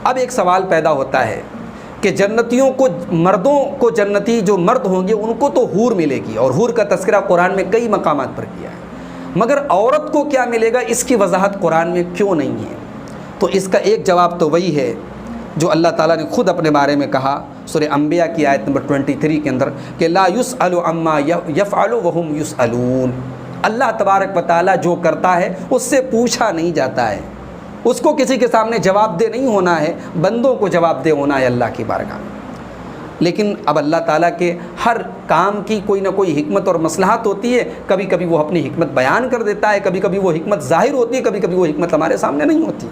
اب ایک سوال پیدا ہوتا ہے کہ جنتیوں کو، مردوں کو، جنتی جو مرد ہوں گے ان کو تو حور ملے گی، اور حور کا تذکرہ قرآن میں کئی مقامات پر کیا ہے، مگر عورت کو کیا ملے گا اس کی وضاحت قرآن میں کیوں نہیں ہے؟ تو اس کا ایک جواب تو وہی ہے جو اللہ تعالیٰ نے خود اپنے بارے میں کہا سورہ انبیاء کی آیت نمبر 23 کے اندر کہ لا یسأل عما یفعل وہم یسألون، اللہ تبارک و تعالیٰ جو کرتا ہے اس سے پوچھا نہیں جاتا ہے، اس کو کسی کے سامنے جواب دہ نہیں ہونا ہے، بندوں کو جواب دہ ہونا ہے اللہ کی بارگاہ میں۔ لیکن اب اللہ تعالیٰ کے ہر کام کی کوئی نہ کوئی حکمت اور مصلحت ہوتی ہے، کبھی کبھی وہ اپنی حکمت بیان کر دیتا ہے، کبھی کبھی وہ حکمت ظاہر ہوتی ہے، کبھی کبھی وہ حکمت ہمارے سامنے نہیں ہوتی۔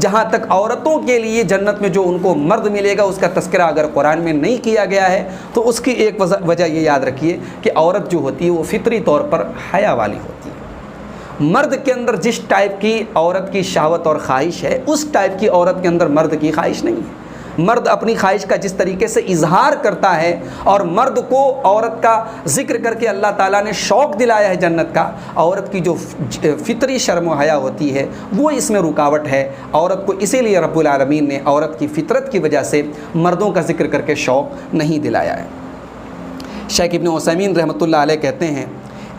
جہاں تک عورتوں کے لیے جنت میں جو ان کو مرد ملے گا اس کا تذکرہ اگر قرآن میں نہیں کیا گیا ہے تو اس کی ایک وجہ یہ یاد رکھیے کہ عورت جو ہوتی ہے وہ فطری طور پر حیا والی ہوتی ہے۔ مرد کے اندر جس ٹائپ کی عورت کی شہوت اور خواہش ہے اس ٹائپ کی عورت کے اندر مرد کی خواہش نہیں ہے۔ مرد اپنی خواہش کا جس طریقے سے اظہار کرتا ہے اور مرد کو عورت کا ذکر کر کے اللہ تعالیٰ نے شوق دلایا ہے جنت کا، عورت کی جو فطری شرم و حیا ہوتی ہے وہ اس میں رکاوٹ ہے۔ عورت کو اسی لیے رب العالمین نے عورت کی فطرت کی وجہ سے مردوں کا ذکر کر کے شوق نہیں دلایا ہے۔ شیخ ابن عثیمین رحمۃ اللہ علیہ کہتے ہیں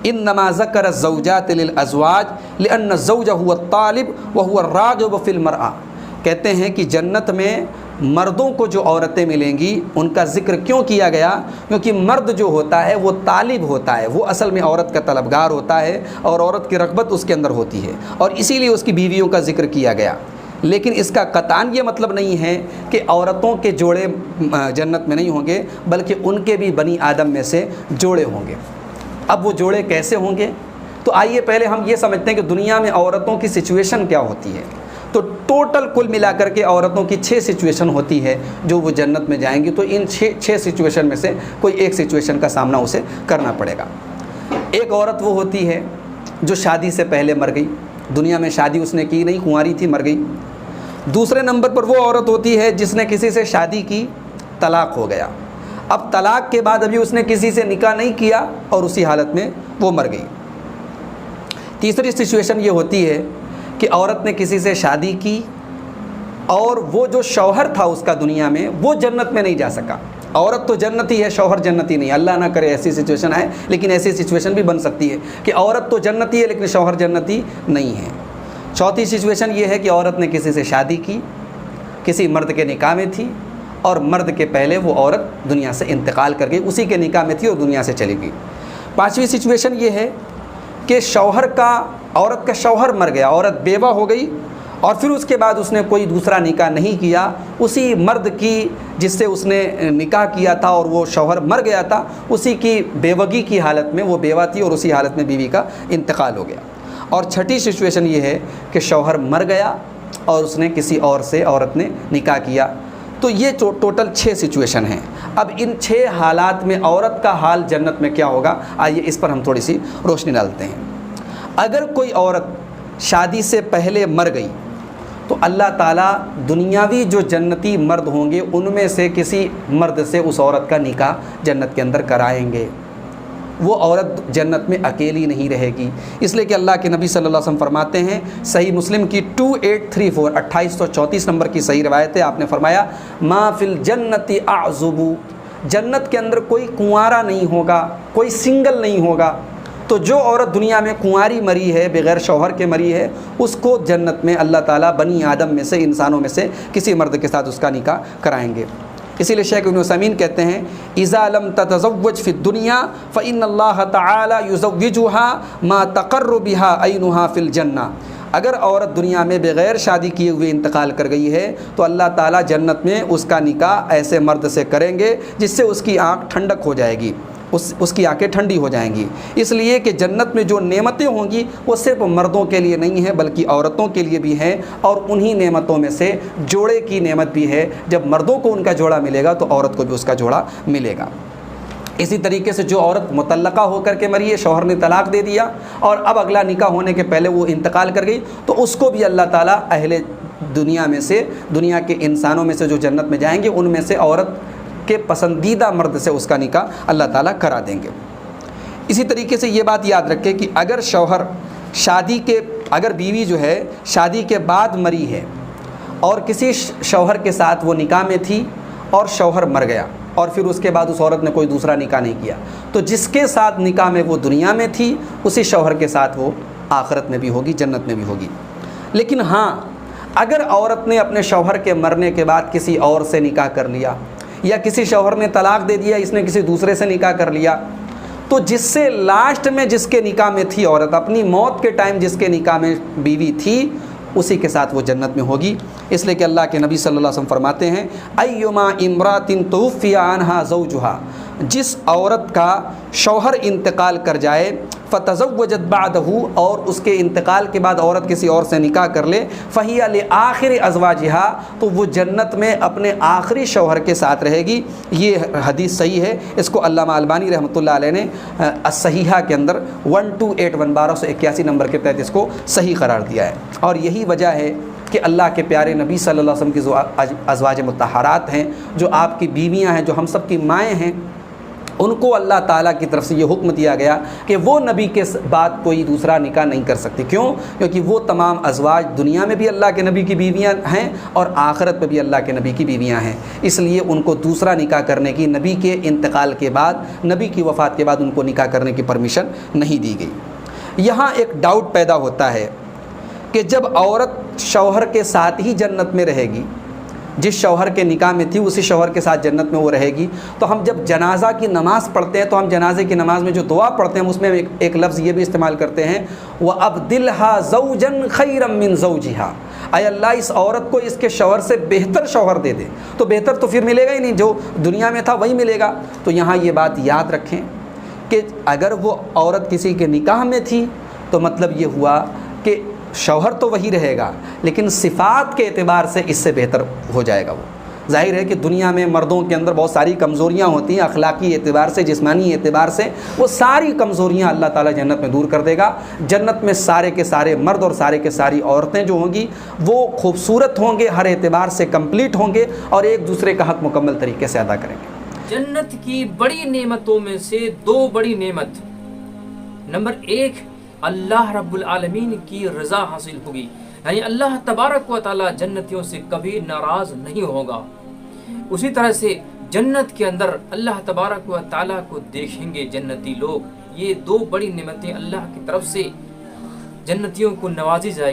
انما ذکر الزوجات للازواج لان الزوج هو الطالب وهو الراغب في المرأة، کہتے ہیں کہ جنت میں مردوں کو جو عورتیں ملیں گی ان کا ذکر کیوں کیا گیا؟ کیونکہ مرد جو ہوتا ہے وہ طالب ہوتا ہے، وہ اصل میں عورت کا طلبگار ہوتا ہے اور عورت کی رغبت اس کے اندر ہوتی ہے، اور اسی لیے اس کی بیویوں کا ذکر کیا گیا۔ لیکن اس کا قطعاً یہ مطلب نہیں ہے کہ عورتوں کے جوڑے جنت میں نہیں ہوں گے، بلکہ ان کے بھی بنی آدم میں سے جوڑے ہوں گے۔ اب وہ جوڑے کیسے ہوں گے؟ تو آئیے پہلے ہم یہ سمجھتے ہیں کہ دنیا میں عورتوں کی سچویشن کیا ہوتی ہے۔ تو ٹوٹل کل ملا کر کے عورتوں کی 6 سچویشن ہوتی ہے جو وہ جنت میں جائیں گی، تو ان 6 سچویشن میں سے کوئی ایک سچویشن کا سامنا اسے کرنا پڑے گا۔ ایک عورت وہ ہوتی ہے جو شادی سے پہلے مر گئی، دنیا میں شادی اس نے کی نہیں، کنواری تھی، مر گئی۔ دوسرے نمبر پر وہ عورت ہوتی ہے جس نے کسی سے شادی کی، طلاق ہو گیا، اب طلاق کے بعد ابھی اس نے کسی سے نکاح نہیں کیا اور اسی حالت میں وہ مر گئی۔ تیسری سچویشن یہ ہوتی ہے کہ عورت نے کسی سے شادی کی اور وہ جو شوہر تھا اس کا دنیا میں وہ جنت میں نہیں جا سکا۔ عورت تو جنتی ہے، شوہر جنتی نہیں، اللہ نہ کرے ایسی سچویشن آئے، لیکن ایسی سچویشن بھی بن سکتی ہے کہ عورت تو جنتی ہے لیکن شوہر جنتی نہیں ہے۔ چوتھی سچویشن یہ ہے کہ عورت نے کسی سے شادی کی، کسی مرد کے نکاح میں تھی اور مرد کے پہلے وہ عورت دنیا سے انتقال کر گئی، اسی کے نکاح میں تھی اور دنیا سے چلی گئی۔ پانچویں سچویشن یہ ہے کہ عورت کا شوہر مر گیا، عورت بیوہ ہو گئی اور پھر اس کے بعد اس نے کوئی دوسرا نکاح نہیں کیا، اسی مرد کی جس سے اس نے نکاح کیا تھا اور وہ شوہر مر گیا تھا اسی کی بیوگی کی حالت میں وہ بیوہ تھی اور اسی حالت میں بیوی کا انتقال ہو گیا۔ اور چھٹی سچویشن یہ ہے کہ شوہر مر گیا اور اس نے کسی اور سے عورت نے نکاح کیا۔ تو یہ ٹوٹل 6 سچویشن ہیں۔ اب ان 6 حالات میں عورت کا حال جنت میں کیا ہوگا، آئیے اس پر ہم تھوڑی سی روشنی ڈالتے ہیں۔ اگر کوئی عورت شادی سے پہلے مر گئی تو اللہ تعالیٰ دنیاوی جو جنتی مرد ہوں گے ان میں سے کسی مرد سے اس عورت کا نکاح جنت کے اندر کرائیں گے۔ وہ عورت جنت میں اکیلی نہیں رہے گی، اس لیے کہ اللہ کے نبی صلی اللہ علیہ وسلم فرماتے ہیں، صحیح مسلم کی 2834 2834 نمبر کی صحیح روایت ہے، آپ نے فرمایا ما فی الجنت اعزب، جنت کے اندر کوئی کنوارا نہیں ہوگا، کوئی سنگل نہیں ہوگا۔ تو جو عورت دنیا میں کنواری مری ہے، بغیر شوہر کے مری ہے، اس کو جنت میں اللہ تعالیٰ بنی آدم میں سے، انسانوں میں سے کسی مرد کے ساتھ اس کا نکاح کرائیں گے۔ اسی لیے شیخ ابن عثیمین کہتے ہیں اذا لم تتزوج فی الدنیا فإن اللہ تعالی یزوجها ما تقر بها عینها فی الجنہ، اگر عورت دنیا میں بغیر شادی کیے ہوئے انتقال کر گئی ہے تو اللہ تعالیٰ جنت میں اس کا نکاح ایسے مرد سے کریں گے جس سے اس کی آنکھ ٹھنڈک ہو جائے گی، اس کی آنکھیں ٹھنڈی ہو جائیں گی۔ اس لیے کہ جنت میں جو نعمتیں ہوں گی وہ صرف مردوں کے لیے نہیں ہیں بلکہ عورتوں کے لیے بھی ہیں، اور انہی نعمتوں میں سے جوڑے کی نعمت بھی ہے، جب مردوں کو ان کا جوڑا ملے گا تو عورت کو بھی اس کا جوڑا ملے گا۔ اسی طریقے سے جو عورت مطلقہ ہو کر کے مری ہے، شوہر نے طلاق دے دیا اور اب اگلا نکاح ہونے کے پہلے وہ انتقال کر گئی، تو اس کو بھی اللہ تعالیٰ اہل دنیا میں سے، دنیا کے انسانوں میں سے جو جنت میں جائیں گے ان میں سے عورت کے پسندیدہ مرد سے اس کا نکاح اللہ تعالیٰ کرا دیں گے۔ اسی طریقے سے یہ بات یاد رکھے کہ اگر بیوی جو ہے شادی کے بعد مری ہے اور کسی شوہر کے ساتھ وہ نکاح میں تھی اور شوہر مر گیا اور پھر اس کے بعد اس عورت نے کوئی دوسرا نکاح نہیں کیا، تو جس کے ساتھ نکاح میں وہ دنیا میں تھی اسی شوہر کے ساتھ وہ آخرت میں بھی ہوگی، جنت میں بھی ہوگی۔ لیکن ہاں، اگر عورت نے اپنے شوہر کے مرنے کے بعد کسی اور سے نکاح کر لیا، یا کسی شوہر نے طلاق دے دیا، اس نے کسی دوسرے سے نکاح کر لیا، تو جس سے لاسٹ میں جس کے نکاح میں تھی عورت، اپنی موت کے ٹائم جس کے نکاح میں بیوی تھی، اسی کے ساتھ وہ جنت میں ہوگی۔ اس لیے کہ اللہ کے نبی صلی اللہ علیہ وسلم فرماتے ہیں ایما امرات توفی عنہا زوجہا، جس عورت کا شوہر انتقال کر جائے، فتزوجت بعدہ، اور اس کے انتقال کے بعد عورت کسی اور سے نکاح کر لے، فہی لآخر ازواجہا، تو وہ جنت میں اپنے آخری شوہر کے ساتھ رہے گی۔ یہ حدیث صحیح ہے، اس کو علامہ البانی رحمۃ اللہ علیہ نے الصحیحہ کے اندر 1281 نمبر کے تحت اس کو صحیح قرار دیا ہے۔ اور یہی وجہ ہے کہ اللہ کے پیارے نبی صلی اللہ علیہ وسلم کی جو ازواج مطہرات ہیں، جو آپ کی بیویاں ہیں، جو ہم سب کی مائیں ہیں، ان کو اللہ تعالیٰ کی طرف سے یہ حکم دیا گیا کہ وہ نبی کے بعد کوئی دوسرا نکاح نہیں کر سکتی۔ کیوں؟ کیونکہ وہ تمام ازواج دنیا میں بھی اللہ کے نبی کی بیویاں ہیں اور آخرت میں بھی اللہ کے نبی کی بیویاں ہیں، اس لیے ان کو دوسرا نکاح کرنے کی، نبی کے انتقال کے بعد، نبی کی وفات کے بعد ان کو نکاح کرنے کی پرمیشن نہیں دی گئی۔ یہاں ایک ڈاؤٹ پیدا ہوتا ہے کہ جب عورت شوہر کے ساتھ ہی جنت میں رہے گی، جس شوہر کے نکاح میں تھی اسی شوہر کے ساتھ جنت میں وہ رہے گی، تو ہم جب جنازہ کی نماز پڑھتے ہیں تو ہم جنازے کی نماز میں جو دعا پڑھتے ہیں اس میں ایک لفظ یہ بھی استعمال کرتے ہیں وَأَبْدِلْهَا زَوْجًا خَيْرًا مِّن زَوْجِهَا، اے اللہ اس عورت کو اس کے شوہر سے بہتر شوہر دے دے۔ تو بہتر تو پھر ملے گا ہی نہیں، جو دنیا میں تھا وہی ملے گا۔ تو یہاں یہ بات یاد رکھیں کہ اگر وہ عورت کسی کے نکاح میں تھی تو مطلب یہ ہوا کہ شوہر تو وہی رہے گا، لیکن صفات کے اعتبار سے اس سے بہتر ہو جائے گا۔ وہ ظاہر ہے کہ دنیا میں مردوں کے اندر بہت ساری کمزوریاں ہوتی ہیں، اخلاقی اعتبار سے، جسمانی اعتبار سے، وہ ساری کمزوریاں اللہ تعالیٰ جنت میں دور کر دے گا۔ جنت میں سارے کے سارے مرد اور سارے کے ساری عورتیں جو ہوں گی وہ خوبصورت ہوں گے، ہر اعتبار سے کمپلیٹ ہوں گے اور ایک دوسرے کا حق مکمل طریقے سے ادا کریں گے۔ جنت کی بڑی نعمتوں میں سے دو بڑی نعمت، نمبر ایک اللہ رب العالمین کی رضا حاصل ہوگی، یعنی اللہ تبارک و تعالی جنتیوں سے کبھی ناراض نہیں ہوگا۔ اسی طرح سے جنت کے اندر اللہ تبارک و تعالی کو دیکھیں گے جنتی لوگ۔ یہ دو بڑی نعمتیں اللہ کی طرف سے جنتیوں کو نوازی جائے گی۔